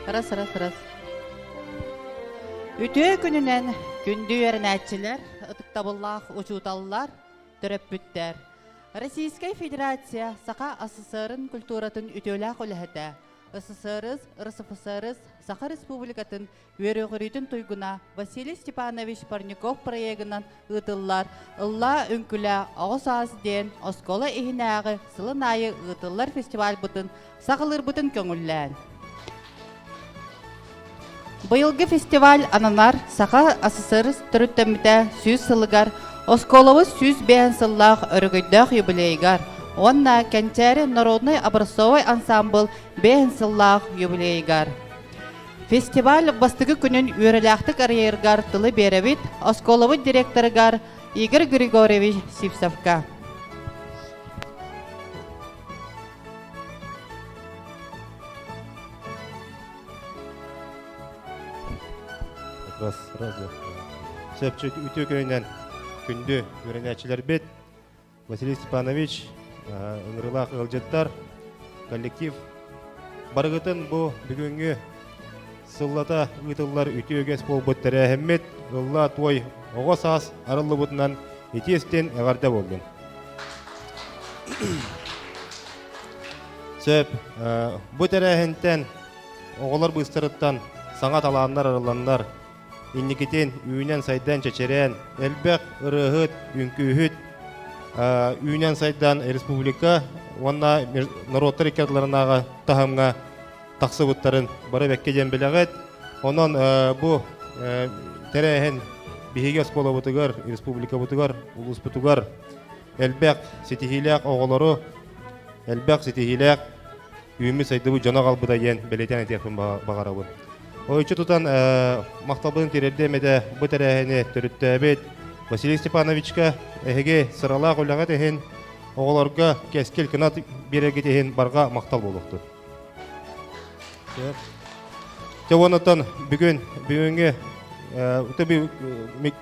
Раз. Ütüö gününen gündü öğrenetçiler, ıtıktабыллах учуталлар, төрөппүттер. Российская Федерация сака СССР'ın культуратын ütölак үлэхэтэ. СССР'ыз, РСФСР'ыз, Саха Республикатын өрөғырүтін туйгуна Василий Степанович Парников проегынан ытыллар, ылла үнкүлä оғыс азден, оскола ихинағы сылын айы ытыллар фестиваль бұтын, сағылыр бұтын көңіллән. Быйылгы фестиваль ананар Саха СССР түріттеміде сүйіз сылыгар, осколовы сүйіз бән сыллақ өргөйдәқ юбилейгар. Онна Кенчари народный образцовый ансамбл бән сыллақ юбилейгар. Фестиваль бастығы күнін өреләқтік арьергар тылы беревит, осколовы директорыгар Игорь Григорьевич Сипсовка. Раз. Сөпчі үті көрінен күнді өренәтчілер бет. Василий Степанович, ыңырылақ ылжыттар, коллектив. Барғытын бұл бүгінгі сыллата ұйтылар үті өгес бол бұттары әхіммет, ұлла той оғас ас арылы бұтынан етестен әғарда болдың. Сөп, бұттары әхінтен оғылар бұстырыттан саңат аландар арыландар, инникетен үйінен сайдан чечерен, әлбәқ ұрығыт, үнкүйіт, үйінен сайдан республика, онна народтар икетларынаға тахымға тақсы бұттарын бары бәккеден біләғет. Онын бұл тәрәйін бігеге скола бұтығар, республика бұтығар, ұлыс бұтығар, әлбәқ сетихиләқ оғылары, әлбәқ сетихиләқ үйімі сайды бұл жана қалбыда ен бәлетен әтекпін бағарабын. Ойчы тұтан мақталбының терелдемеді бұт әрәйіні түрітті әбет Василий Степановичка әйге сыралақ олағат әйін оғыларға кәскел кінат берегет әйін барға мақтал болуқты. Теонытын бүгінгі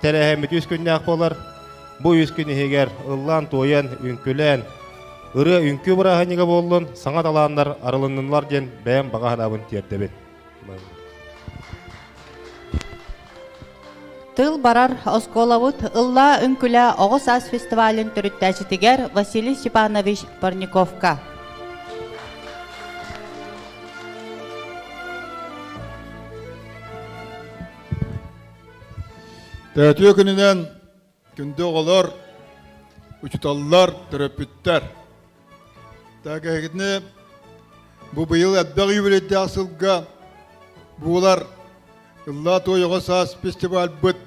тәрәйімі үз күніне ақ болар. Бұл үз күні егер ұллан, тойын, үнкілен, ұры үнкі бұрағаныға болуын, саңат аландар арылынынлар ден бәйім бағағанабын тердебет. Тыл барар осколовут ылла үнкүлä оғыс ас фестивалін түріттәчітігер Василий Степанович Парниковка. Тәтіе күнінен күнді оғылар, үчіталылар, түріпіттер. Тәкәйгітіне бұл бұйыл әдбәғ юбилетті асылға бұлар ылла тойығы сас фестиваль бұт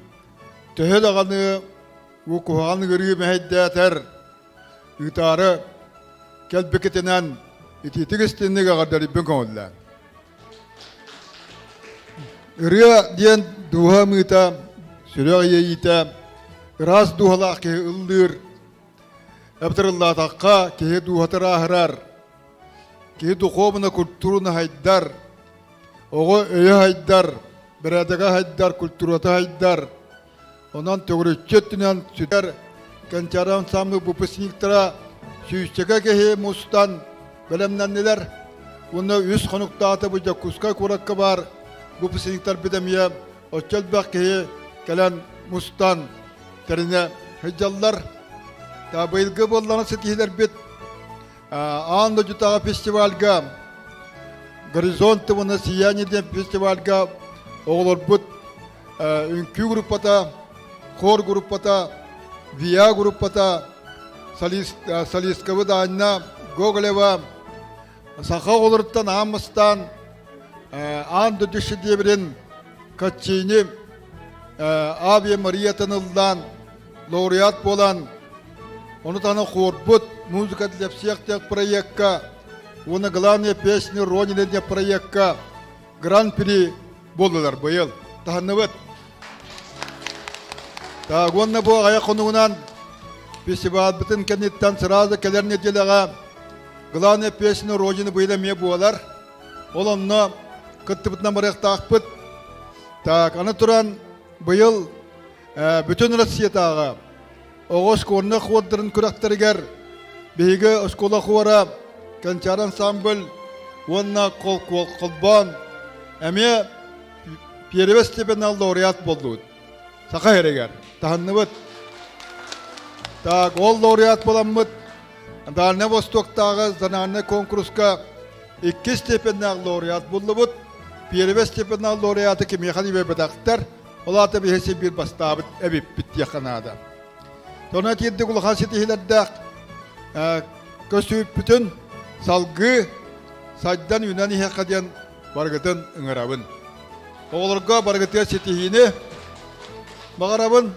төхел ағаны ұқуғаны көргі мәйдәтер ұйтары кәлбекетінен итетігістенігі ғардар ибін көңілі. Үрі ден дуға мұйта, сүрек ейті, ұрас дуғалақ кеге ұлдыр, әптірілла таққа кеге дуғатыр ағырар, кеге дуқомына күрттіруны хайдар, оғы өйі хайдар, Бірадыға хайдар, культурата хайдар. Онан төгірітчеттінен сүдер кәнчаран самы бұпысниктара сүйістеге кеге мұстан бәлемнен нелер. Оны үз қонуқтаты бұйда күскай көрекке бар бұпысниктар бідемия өтчел бәк кеге кәлен мұстан тәріне хайджаллар. Бұйылғы болланы сетихілер бет аңды жұтаға фестивальға горизонты мұны сияниеден фестивальға оғылар бұд үнкі группата, хор группата, вия группата, солисткавы дайына, Гоголева, Саха оғылырттан амыстан, анды дүші дебірін катчейні, Абия Мария тынылдан, лауреат болан, оны таны хор бұд, музыка для всех тех проектка, оны главная песня Ронина для проектка, гран-при болдылар бұйыл. Тағынны бұд. Тағынны бұл ағая қонуынан фестиваль бұтын кәнеттен сыразы кәлеріне деліға главная песня Родины бұйылы ме болар. Ол онны күтті бұтына мұрақта ақпыт. Аны тұран бұйыл бүтін Россия тағы оғыз көріні қуаттырын күрақтарығар бейгі ұскола қуара кәнчар ансамбль онна қолбан Әме первый степеннал лауреат болду. Сака ерегер. Таханныбыт. Так, ол лауреат боламмыт. Дальне Востоктагы занарны конкурска 2 степеннал лауреат болдубут. Первый степеннал лауреаты кемехани бебедактар. Олаты бихесе бир бастабыт эбип бит яканада. Тона тиедди кулхан сетихилердак көсүп бүтүн салгы сайдан юнани хакаден баргытын ыңырабын. Оғылырға баргытыя сетихини бағарабын.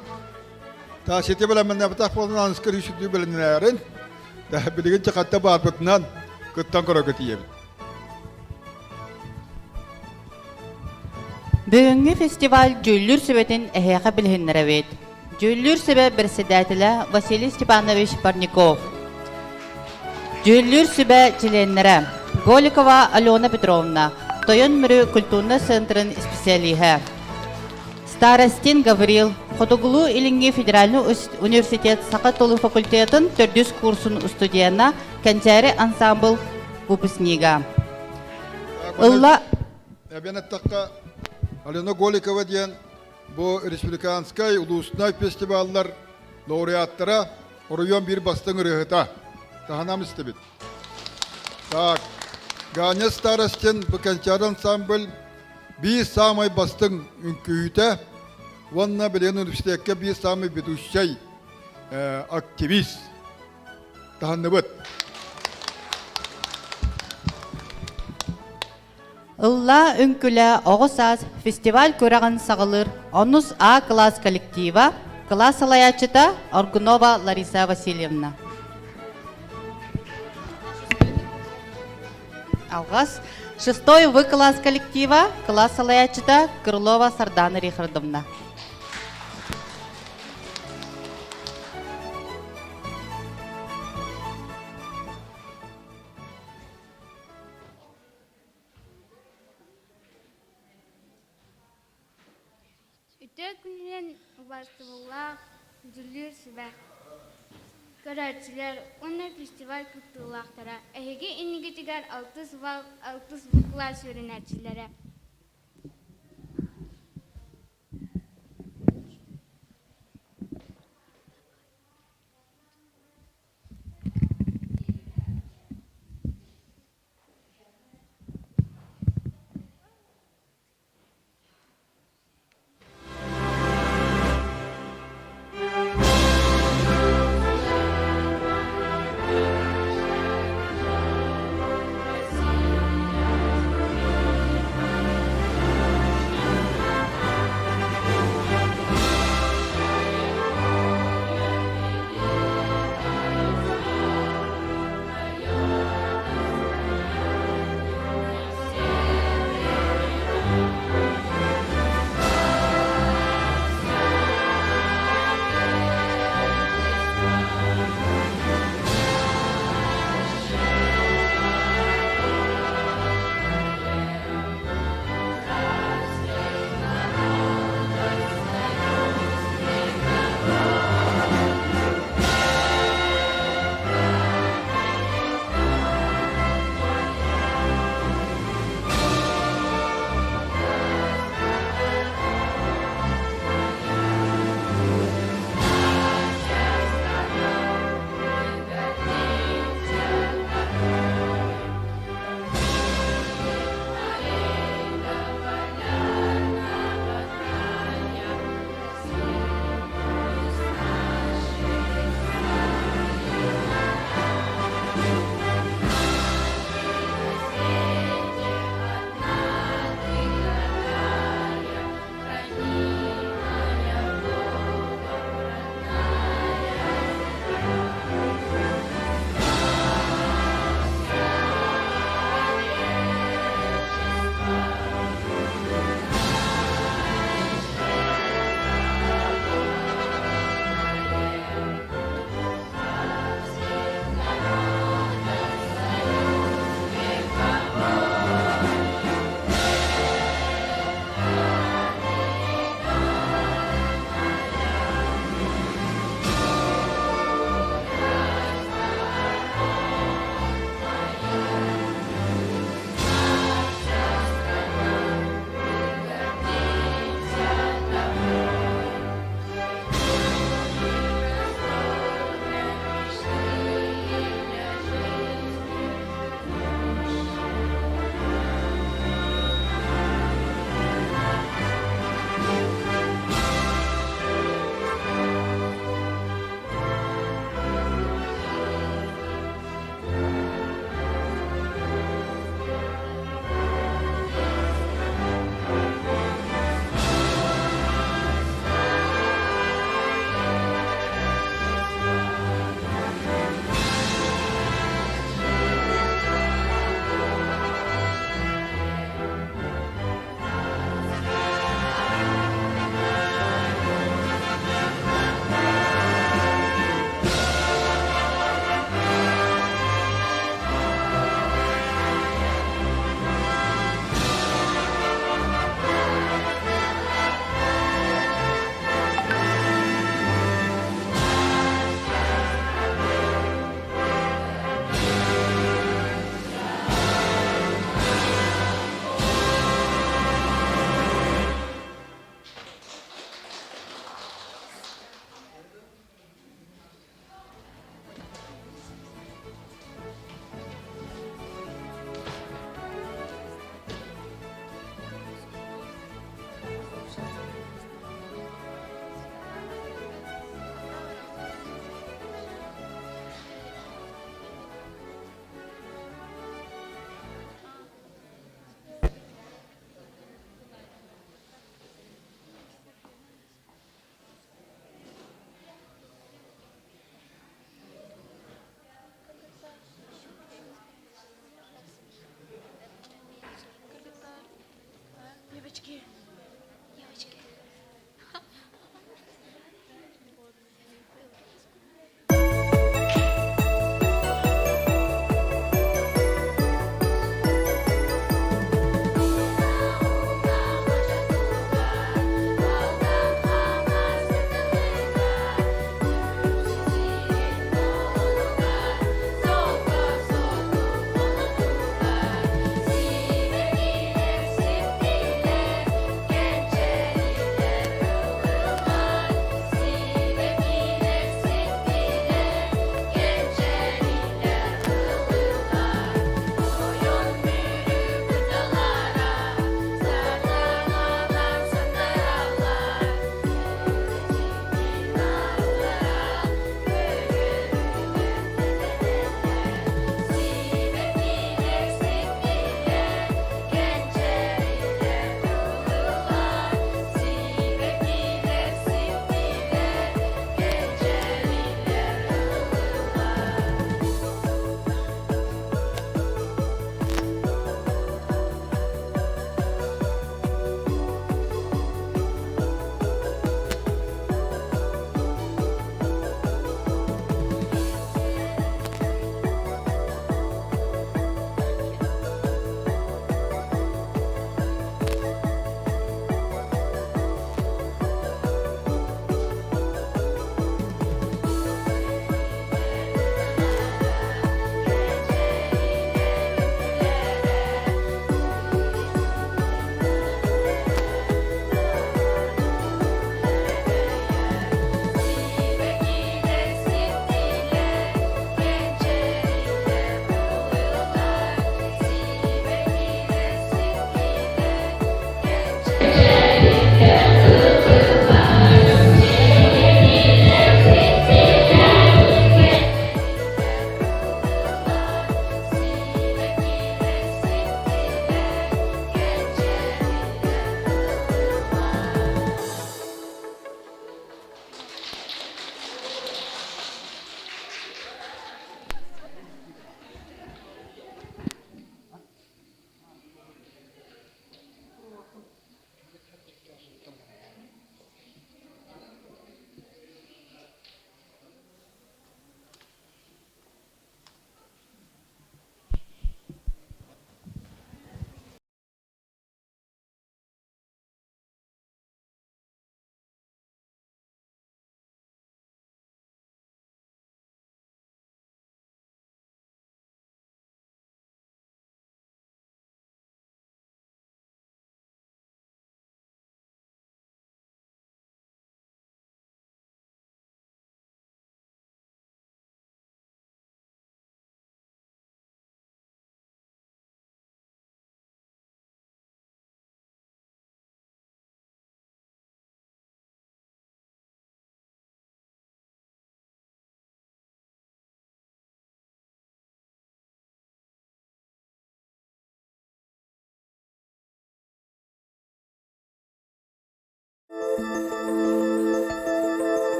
Та сети біләмін әбітақ болын анысқыр үшүдді білінерін. Та білген чақатта барбытынан күттан көра көтиебін. Бүгінгі фестиваль Жөйлүр сөбетін әхеға білгеннерәвет. Жөйлүр сөбе бірседәтілі Василий Степанович Парников. Жөйлүр сөбе членнері Голикова Алена Петровна, Тойон Мөрі культурный центрын специалиха. Старостин Гаврил, Хотугулу Илинги Федеральный университет Сақатолу факультетін 400 курсын студияна Кәнчәрі ансамбл выпускнига. Ылла... Әбен әттаққа Алена Голикова дейін бұл республиканскай улусунай фестиваллар лауреаттара орыйон бір бастың ұрығыта. Таханам істебет. Так, Ганя Старостин бұл Кәнчәрі ансамбл bir самай бастың үнкүйті, онна білен университетке bir самай ведущай активист. Таханны бұд. Ылла үнкүлі оғысаз фестиваль көраған сағылыр Онус А класс коллектива, класс алаячыта Оргунова Лариса Васильевна. Алғас, 6-й В класс коллектива, класс алаячыта Крылова Сардана Рихардовна. Үтөкүнен бастыбылла жүлүр сібә. Көрәтчілер, оны фестиваль күттілақтара. Әйге иннігетігер 6 класс өрінәтчілері.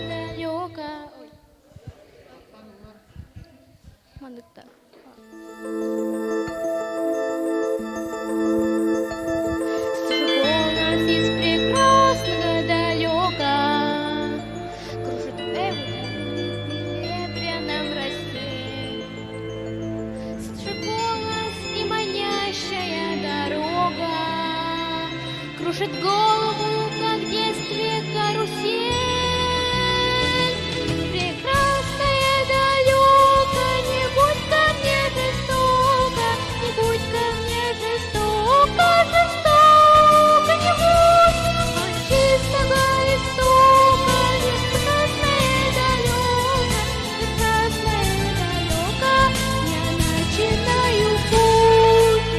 Далёко. Ой. Мандыкта. Слышу голос из прекрасного далека, кружит эвы в серебряном росе. Слышу голос и манящая дорога кружит голову, как в детстве карусель. Прекрасное далеко, не будь ко мне жестоко, не будь ко мне жестоко, жестоко не будь. От чистого истока, прекрасное далеко, я начинаю путь.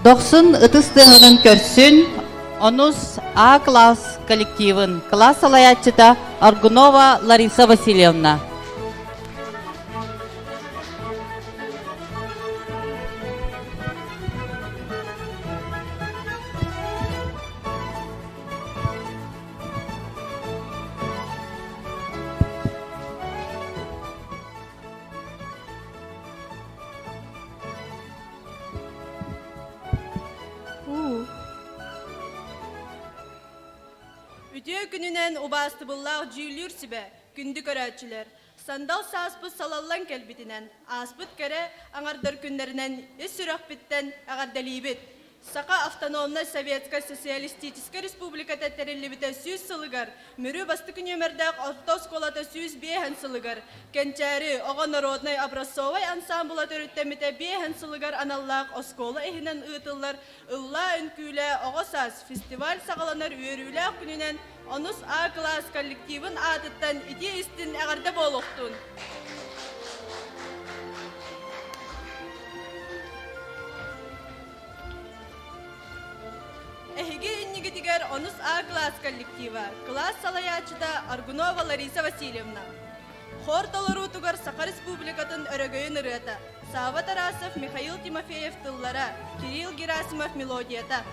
90 ытыстығының көрсін, онус А-класс коллективын класс алаятчыда Аргунова Лариса Васильевна. Ütüö gününen ubastı bullaq jüylür sibe, gündü köröçüler. Sandal saaspıt salallan kelbitinen, aspıt kere aŋardar günlerinden esürök bitten aŋardalibit. Saka Автономна Советская Социалистическая Республиката терелибите сүйіз сылыгар, мүрі басты күнемердәк орта сколата сүйіз бейхен сылыгар, кенчәрі оға народный образцовай ансамбула төріттеміте бейхен сылыгар аналлақ оскола эхінен ұйтылар, ұлла үнкүйлі оға саз фестиваль сағаланар үйерілі күнінен онус А-класс коллективын атыттан иде істін әғарда болуқтун. Эһиги иннигитигер онус А-класс коллектива, класс салаячыда Аргунова Лариса Васильевна. Хор толорутугар Саха Республикатын өрөгөйін ырыата, Сава Тарасов, Михаил Тимофеев тыллара, Кирилл Герасимов мелодията.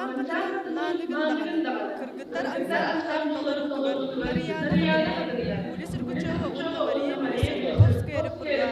Кырыян батынан нааныгын дағаны. Кыргыттар ансамбльлар толар утугар Марияна Кадырия. Улис Иргучева Унна Мария Серпуховская репортер.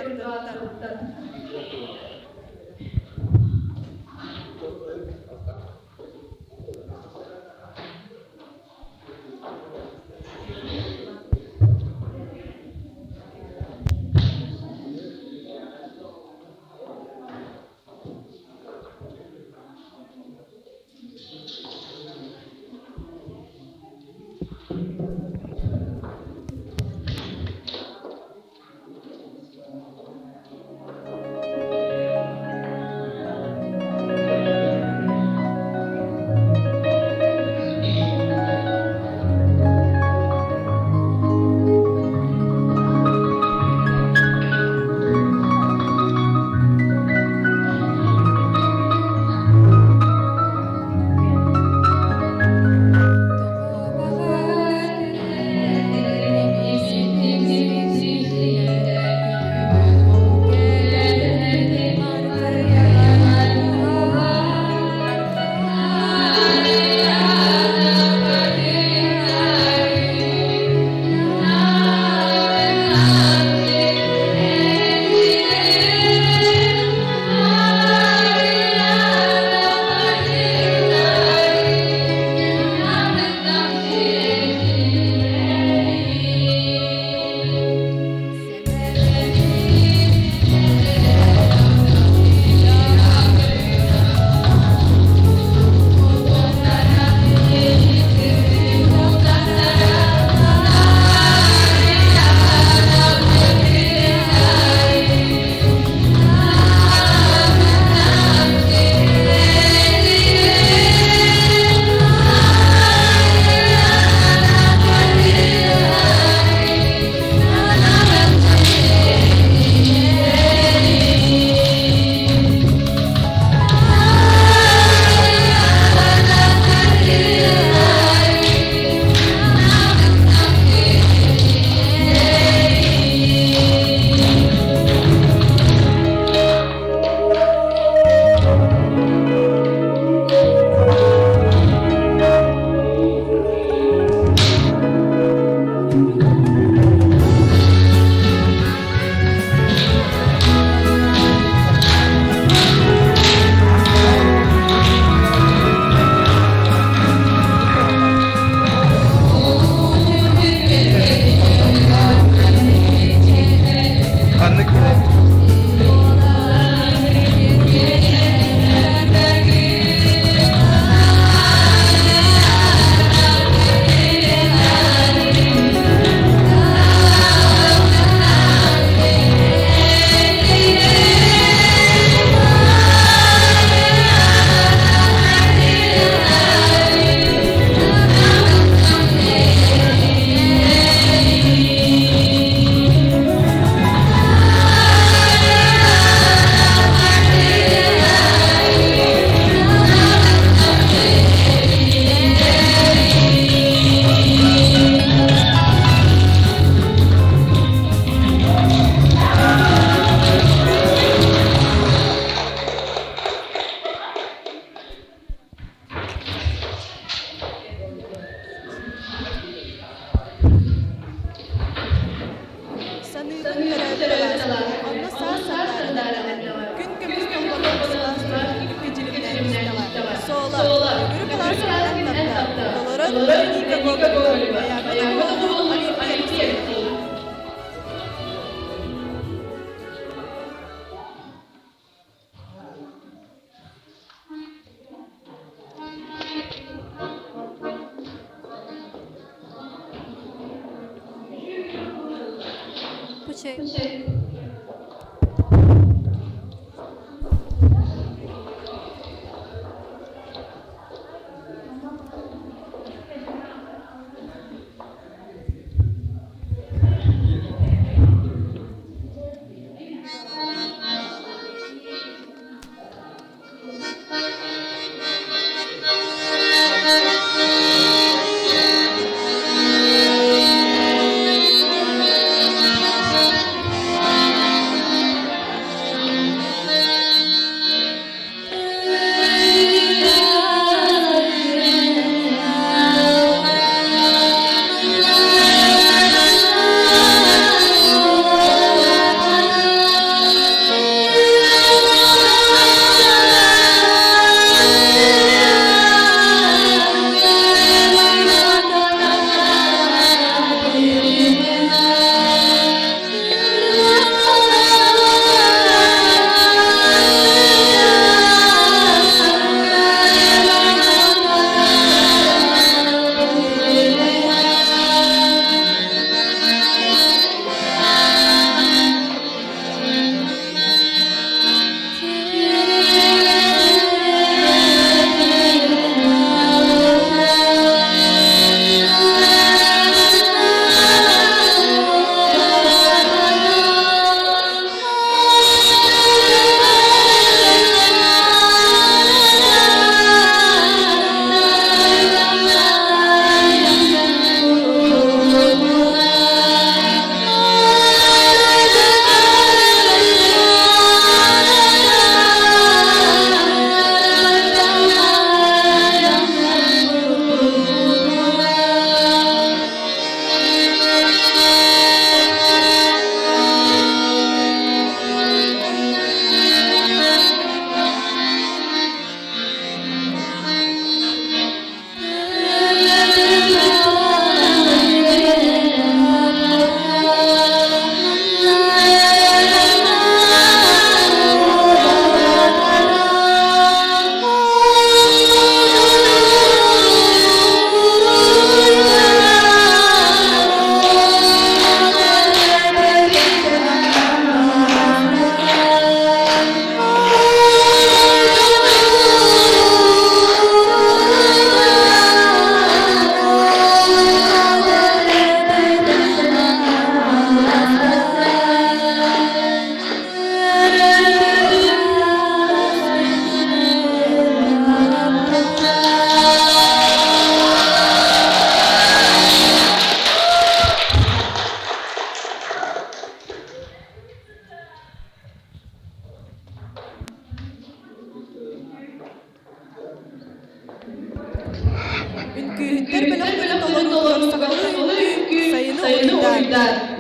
Ünkühütter belek dolu sakalı ünkü sayını oyundar.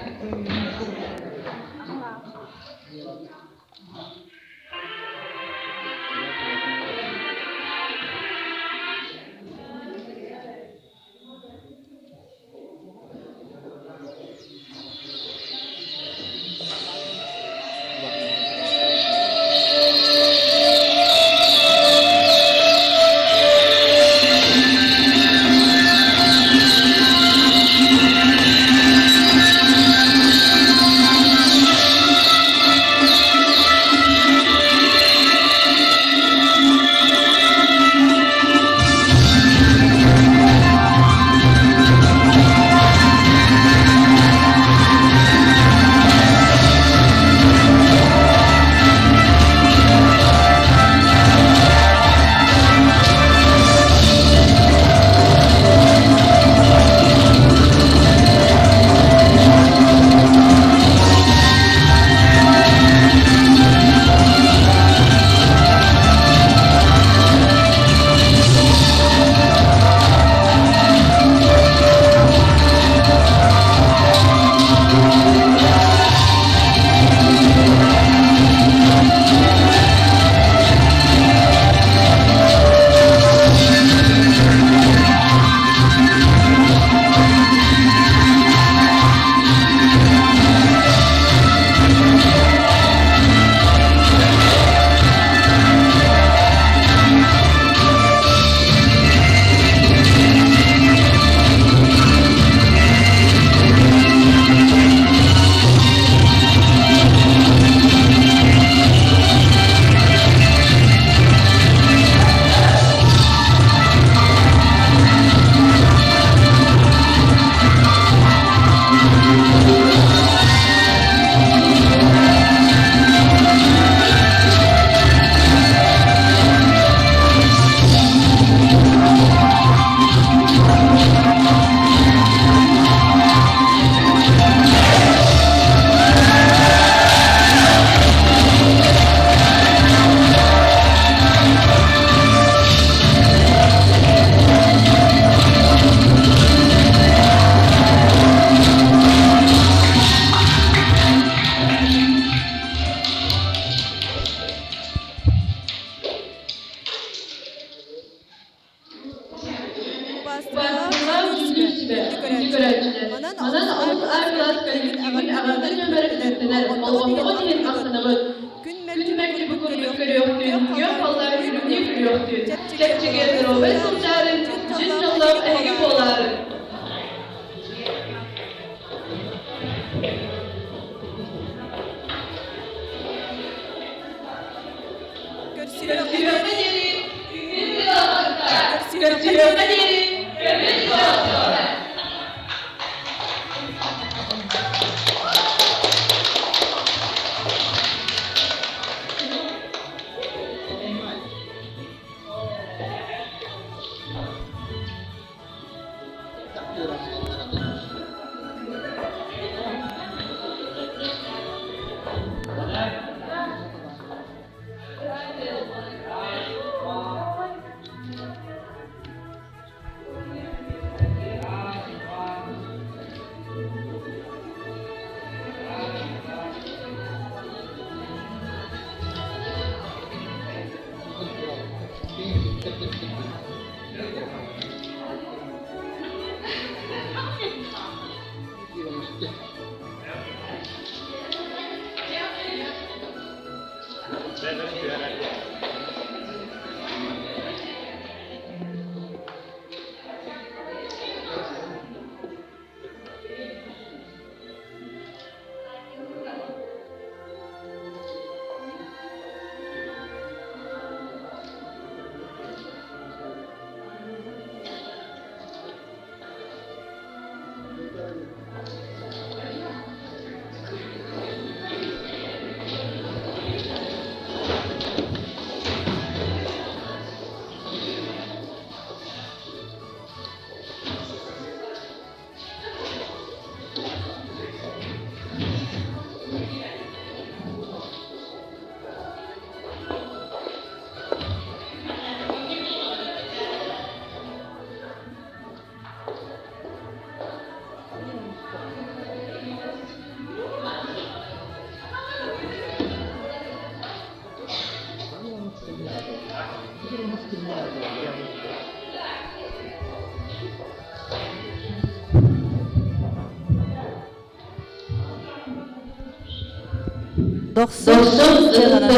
Dostum ıstığının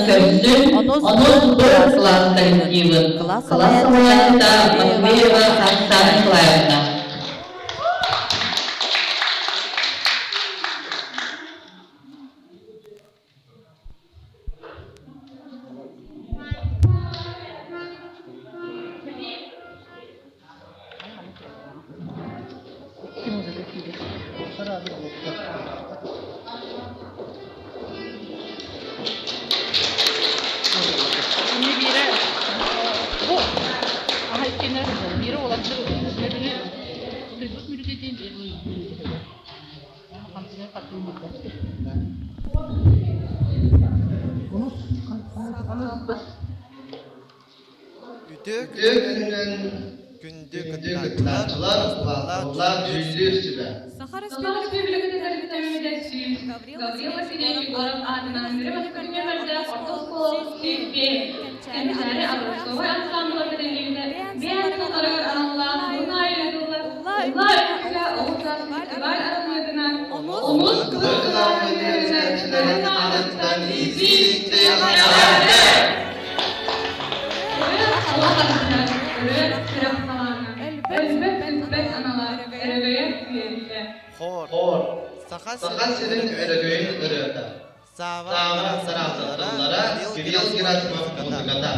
köksün, onun bir klas kollektивin. Klas Алаянда Матвеева Оксана Николаевна. Gündü kıtlantılar, kulaklar cüllür süre. Сахара Республикасы Тәмамдәсүз, Гаврил Васильевич Горов атынан бері көтмемәрді Ортос Кемсәрі Абрусовы ансамблы бітімдерді бән сылғырыр Аллах, Ұнай Юдулла, Ұлай Үкә Оғытас Фестиваль арасындығынан Omuz kılıklar üniversitelerinin arasından izi teyaklardı. Allah arasından ürün kırıklarını, elbet analar, erebeye üyelikle. Hor. Sakat senin öğretmenin öğreti. Sava taraftarlara Kirill Gerasimov muzikada.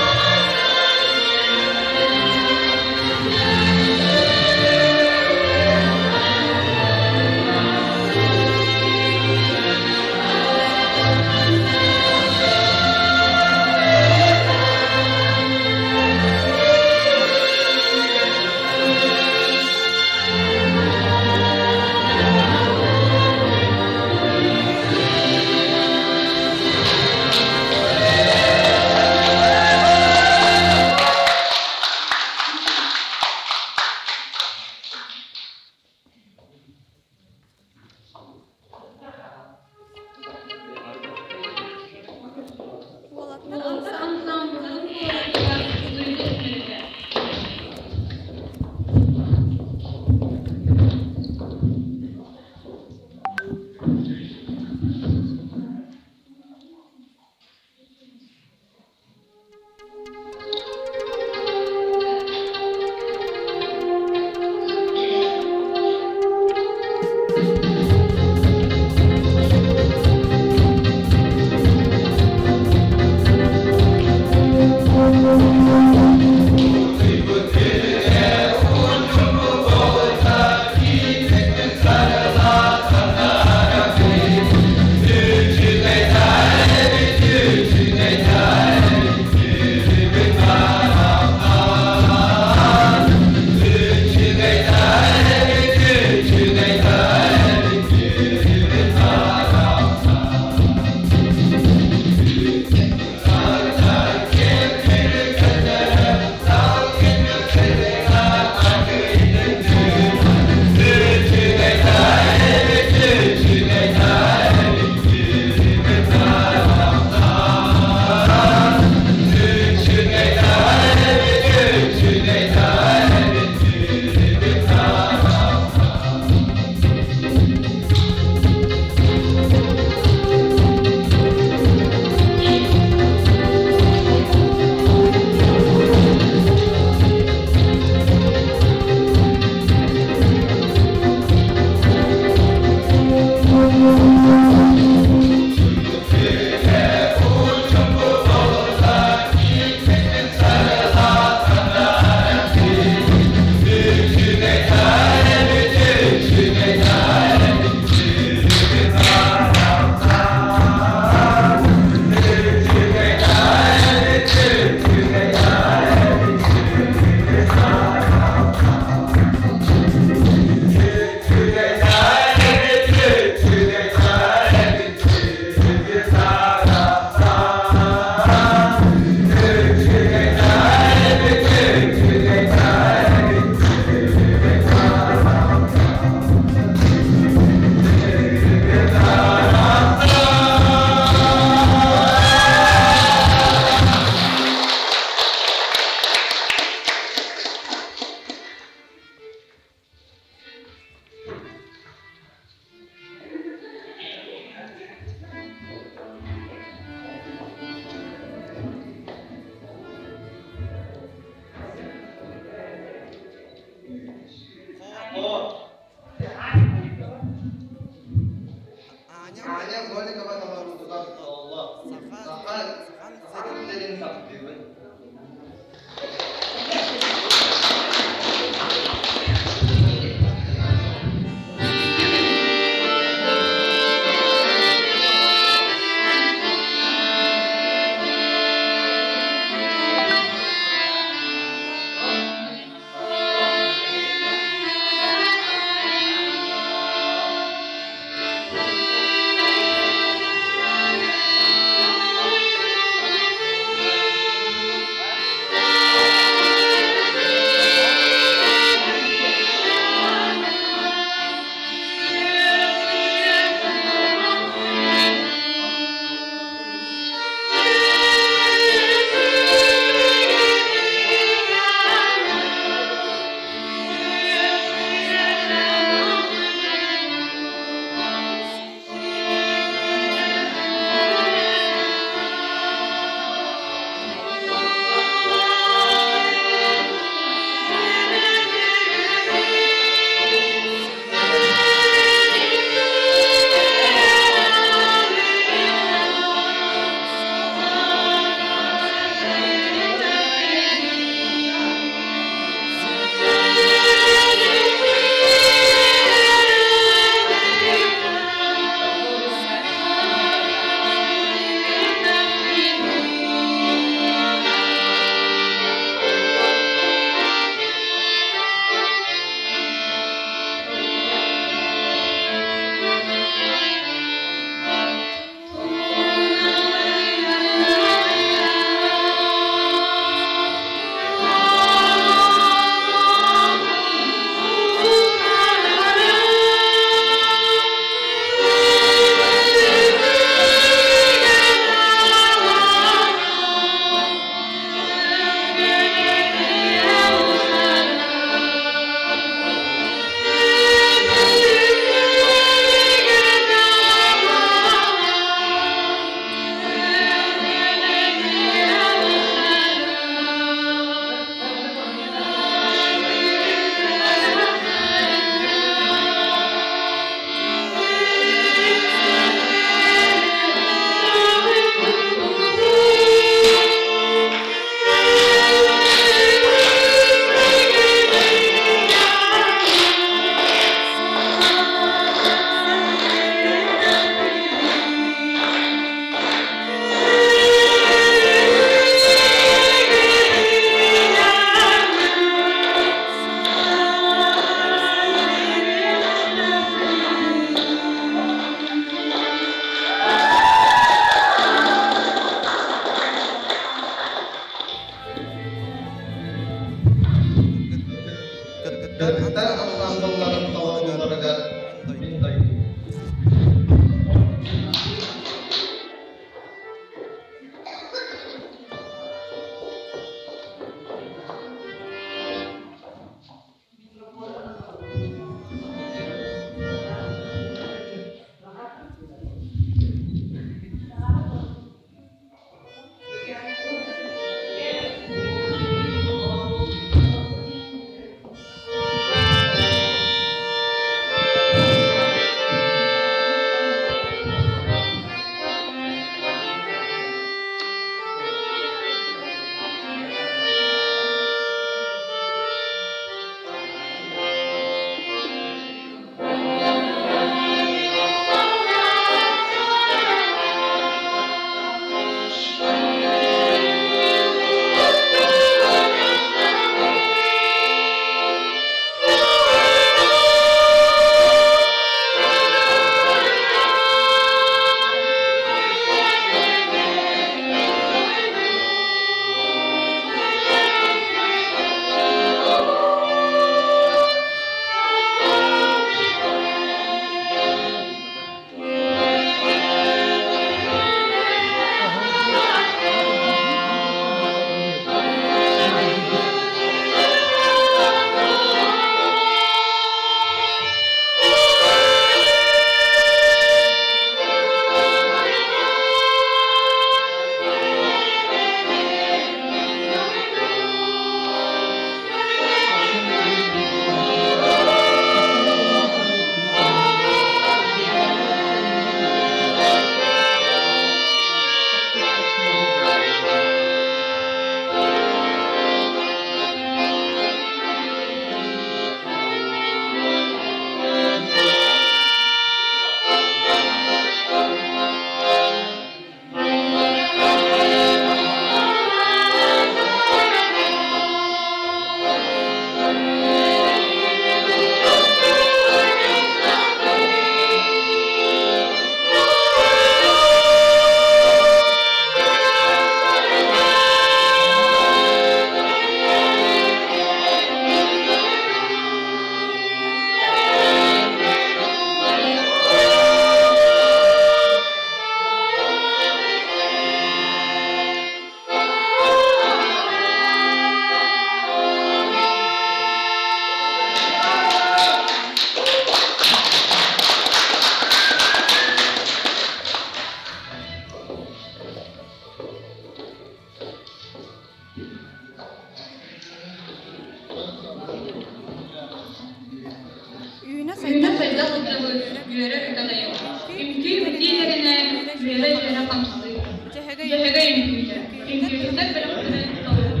müdürlerine böyle kapsıyor. Cehega yönetici. Çünkü yüksek bölümünün çalışmaları.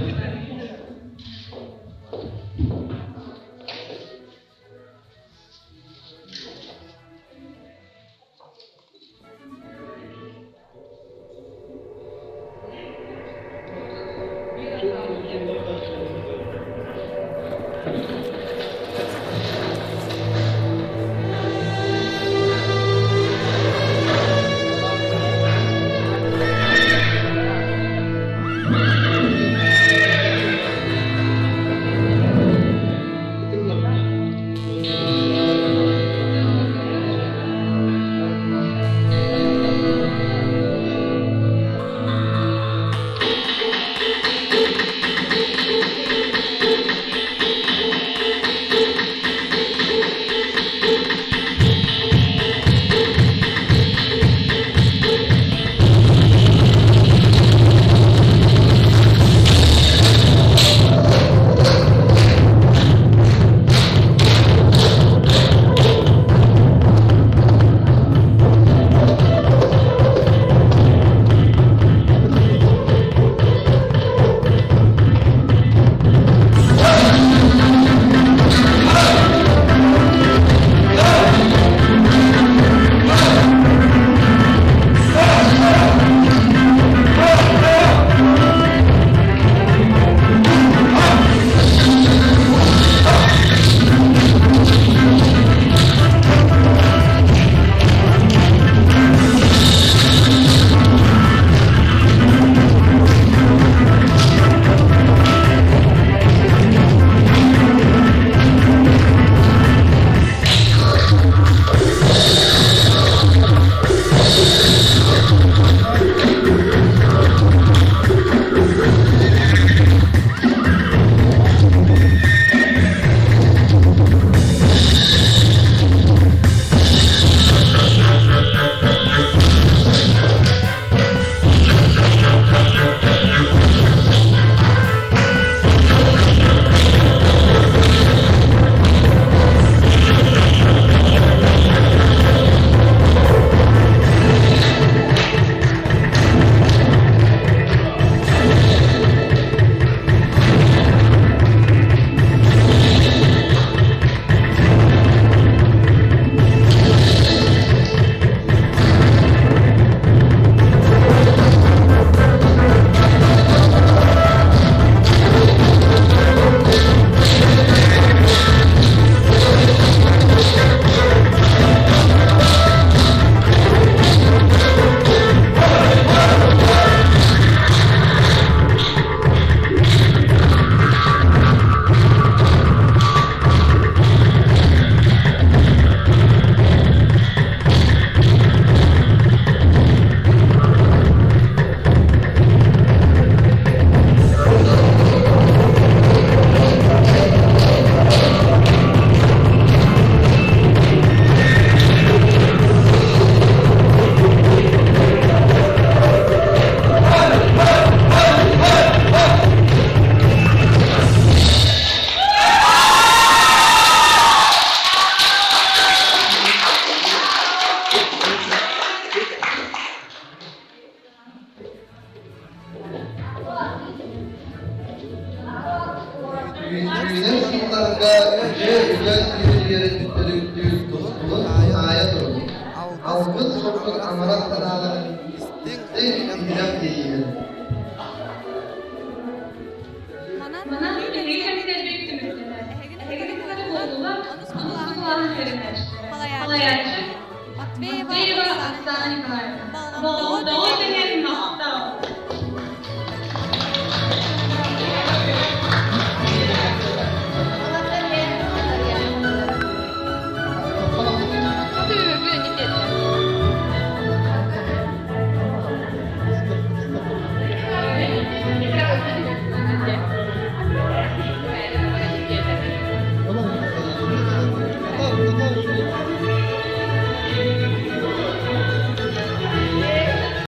Düğünün sınırlarında önce güzel bir yere tüttürüktüğü tulun ayet oldu. Algın sorunun amarat taraları istin İrem değil. Bana söyleyeceğim sevdik tümürtüler. Ege'nin oldular, onu kulağını verirler. Halayacı, Matveyeva, Aksan'ı var. Doğu benim